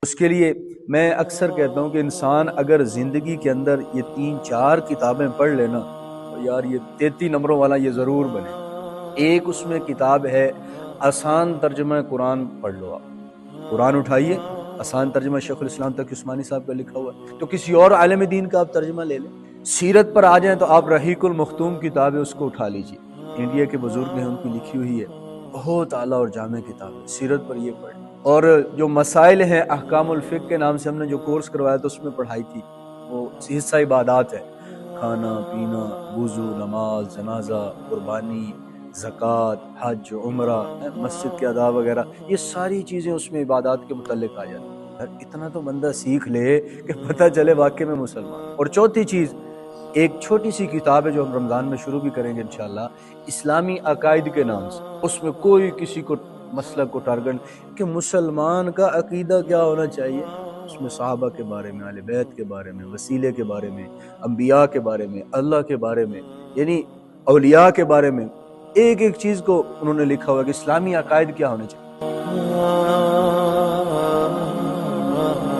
اس کے لیے میں اکثر کہتا ہوں کہ انسان اگر زندگی کے اندر یہ 3-4 کتابیں پڑھ لینا تو یار یہ 33 نمبروں والا یہ ضرور بنے۔ ایک اس میں کتاب ہے آسان ترجمہ قرآن، پڑھ لو آپ، قرآن اٹھائیے، آسان ترجمہ شیخ الاسلام تقی عثمانی صاحب کا لکھا ہوا ہے، تو کسی اور عالم دین کا آپ ترجمہ لے لیں۔ سیرت پر آ جائیں تو آپ رحیق المختوم کتاب ہے، اس کو اٹھا لیجیے، انڈیا کے بزرگ ہیں ان کی لکھی ہوئی ہے، بہت اعلیٰ اور جامع کتاب ہے، سیرت پر یہ پڑھ۔ اور جو مسائل ہیں احکام الفقہ کے نام سے ہم نے جو کورس کروایا تھا اس میں پڑھائی تھی، وہ حصہ عبادات ہے، کھانا پینا، وضو، نماز، جنازہ، قربانی، زکوٰۃ، حج، عمرہ، مسجد کے آداب وغیرہ، یہ ساری چیزیں اس میں عبادات کے متعلق آ جاتی ہیں۔ اتنا تو بندہ سیکھ لے کہ پتہ چلے واقعی میں مسلمان۔ اور چوتھی چیز، ایک چھوٹی سی کتاب ہے جو ہم رمضان میں شروع بھی کریں گے انشاءاللہ، اسلامی عقائد کے نام سے۔ اس میں کوئی کسی کو مسلک کو ٹارگٹ کہ مسلمان کا عقیدہ کیا ہونا چاہیے، اس میں صحابہ کے بارے میں، اہل بیت کے بارے میں، وسیلے کے بارے میں، انبیاء کے بارے میں، اللہ کے بارے میں، یعنی اولیاء کے بارے میں، ایک ایک چیز کو انہوں نے لکھا ہوا کہ اسلامی عقائد کیا ہونے چاہیے۔